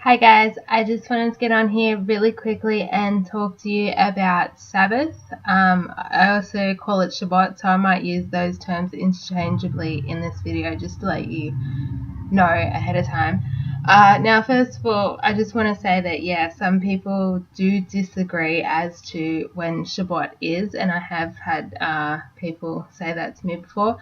Hi guys, I just wanted to get on here really quickly and talk to you about Sabbath. I also call it Shabbat, so I might use those terms interchangeably in this video just to let you know ahead of time. Now, first of all, I just want to say that, some people do disagree as to when Shabbat is, and I have had people say that to me before.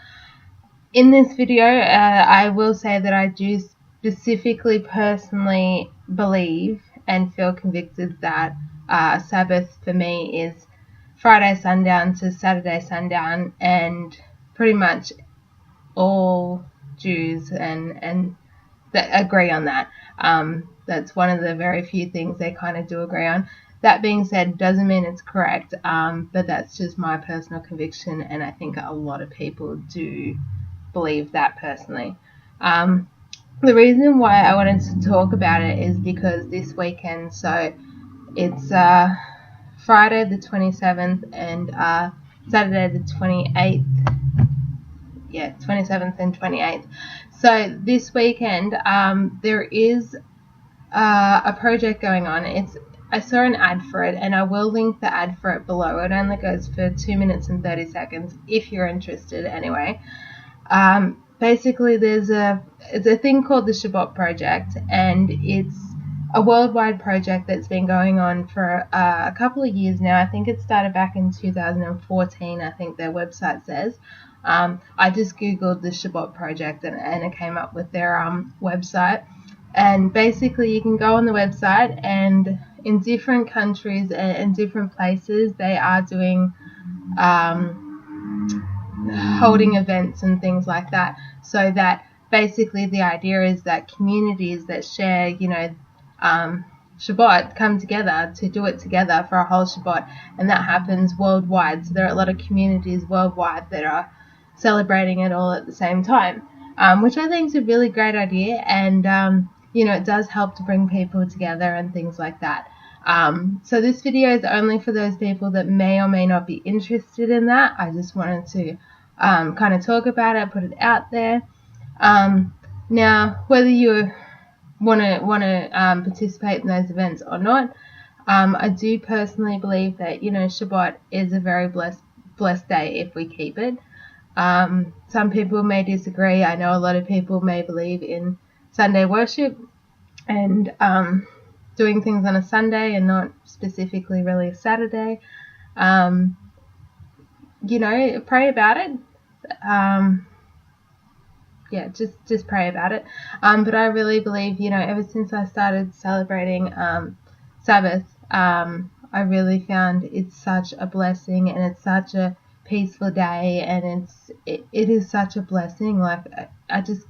In this video, I will say that I do specifically personally believe and feel convicted that Sabbath for me is Friday sundown to Saturday sundown, and pretty much all Jews and that agree on that. That's one of the very few things they kind of do agree on. That being said, doesn't mean it's correct, but that's just my personal conviction, and I think a lot of people do believe that personally. The reason why I wanted to talk about it is because this weekend, so it's Friday the 27th and Saturday the 28th. 27th and 28th. So this weekend, there is a project going on. I saw an ad for it, and I will link the ad for it below. It only goes for 2 minutes and 30 seconds if you're interested anyway. Basically, it's a thing called the Shabbat Project, and it's a worldwide project that's been going on for a couple of years now. I think it started back in 2014, I think their website says. I just googled the Shabbat Project and it came up with their website. And basically, you can go on the website, and in different countries and different places, they are doing holding events and things like that, so that basically the idea is that communities that share Shabbat come together to do it together for a whole Shabbat, and that happens worldwide. So there are a lot of communities worldwide that are celebrating it all at the same time, which I think is a really great idea, and it does help to bring people together and things like that. So this video is only for those people that may or may not be interested in that. I just wanted to kind of talk about it, put it out there. Now, whether you want to participate in those events or not, I do personally believe that Shabbat is a very blessed day if we keep it. Some people may disagree. I know a lot of people may believe in Sunday worship and doing things on a Sunday and not specifically really a Saturday. Pray about it. Just pray about it. But I really believe, ever since I started celebrating Sabbath, I really found it's such a blessing, and it's such a peaceful day, and it is such a blessing. Like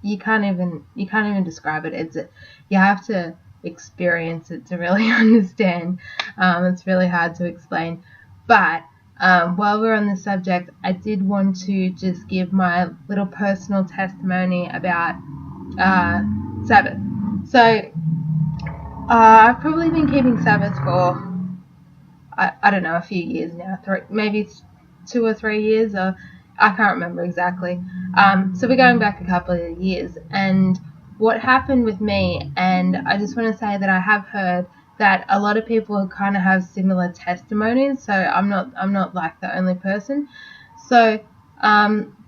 you can't even describe it. You have to experience it to really understand. It's really hard to explain, but while we're on the subject, I did want to just give my little personal testimony about Sabbath. So I've probably been keeping Sabbath for I don't know, a few years now, maybe 2 or 3 years, or I can't remember exactly. So we're going back a couple of years, and what happened with me, and I just want to say that I have heard that a lot of people kind of have similar testimonies, so I'm not like the only person. So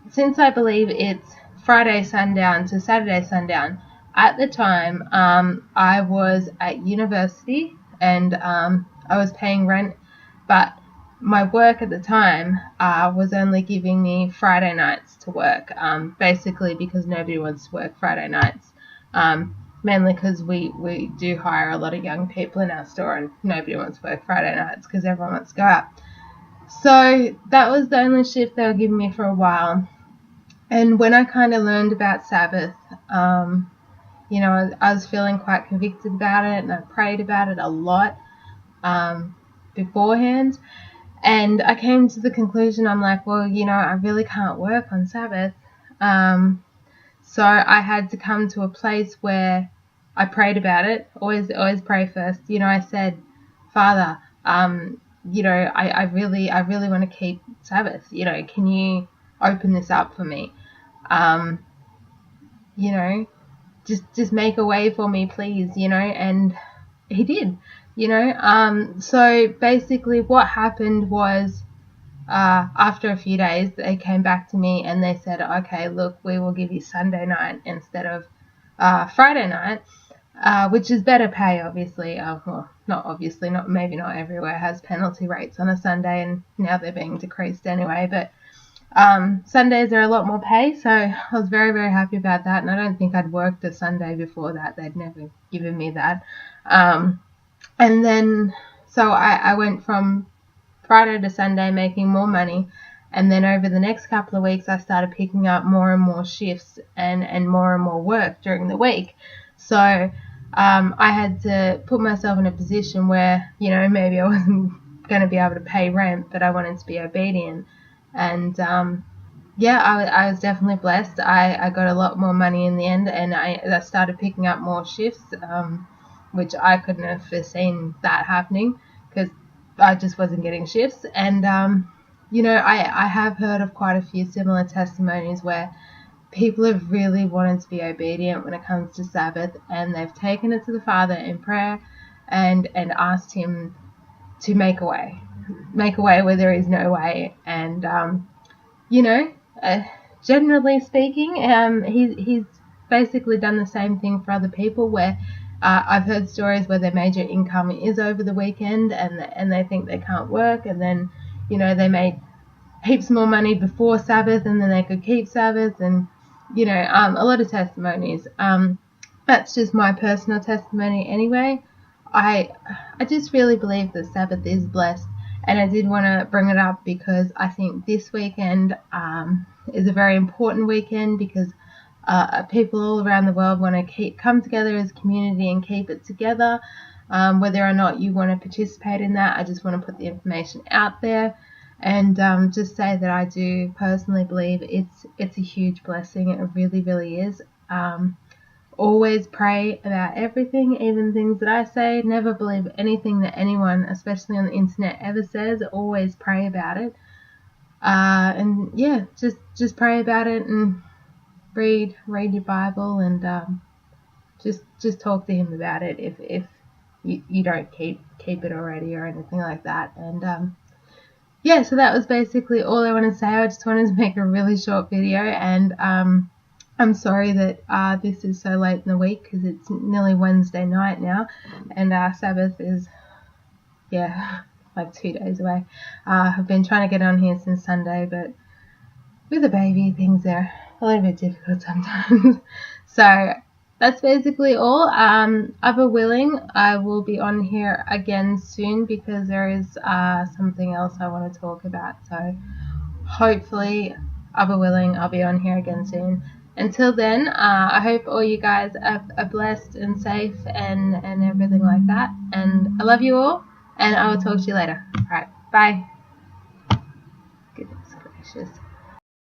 since I believe it's Friday sundown to Saturday sundown, at the time I was at university, and I was paying rent, but my work at the time was only giving me Friday nights to work, basically because nobody wants to work Friday nights. Mainly because we do hire a lot of young people in our store, and nobody wants to work Friday nights because everyone wants to go out. So that was the only shift they were giving me for a while. And when I kind of learned about Sabbath, I was feeling quite convicted about it, and I prayed about it a lot beforehand. And I came to the conclusion, I'm like, well, I really can't work on Sabbath. So I had to come to a place where I prayed about it. Always pray first. I said, Father, I really want to keep Sabbath. Can you open this up for me? just make a way for me, please, and he did, so basically what happened was, after a few days, they came back to me and they said, okay, look, we will give you Sunday night instead of Friday night, which is better pay, obviously. Well, not obviously, maybe not everywhere has penalty rates on a Sunday, and now they're being decreased anyway, but Sundays are a lot more pay, so I was very, very happy about that, and I don't think I'd worked a Sunday before that. They'd never given me that. And then, so I went from Friday to Sunday making more money, and then over the next couple of weeks I started picking up more and more shifts and more work during the week. So I had to put myself in a position where, maybe I wasn't going to be able to pay rent, but I wanted to be obedient. And I was definitely blessed. I got a lot more money in the end, and I started picking up more shifts, which I couldn't have foreseen that happening, because I just wasn't getting shifts. And I have heard of quite a few similar testimonies where people have really wanted to be obedient when it comes to Sabbath, and they've taken it to the Father in prayer and asked him to make a way where there is no way. And generally speaking, he's basically done the same thing for other people, where I've heard stories where their major income is over the weekend, and they think they can't work, and then they made heaps more money before Sabbath, and then they could keep Sabbath, and a lot of testimonies. That's just my personal testimony anyway. I just really believe that Sabbath is blessed, and I did want to bring it up because I think this weekend is a very important weekend, because people all around the world want to come together as a community and keep it together. Whether or not you want to participate in that, I just want to put the information out there, and just say that I do personally believe it's a huge blessing. It really, really is. Always pray about everything, even things that I say. Never believe anything that anyone, especially on the internet, ever says. Always pray about it. And yeah, just pray about it, and read your Bible, and just talk to him about it if you don't keep it already or anything like that. And so that was basically all I want to say. I just wanted to make a really short video, and I'm sorry that this is so late in the week, because it's nearly Wednesday night now, and Sabbath is like 2 days away. I've been trying to get on here since Sunday, but with a baby, things are a little bit difficult sometimes. So that's basically all. Other willing, I will be on here again soon, because there is something else I want to talk about. So hopefully, other willing, I'll be on here again soon. Until then, I hope all you guys are blessed and safe and everything like that. And I love you all, and I will talk to you later. All right, bye. Goodness gracious.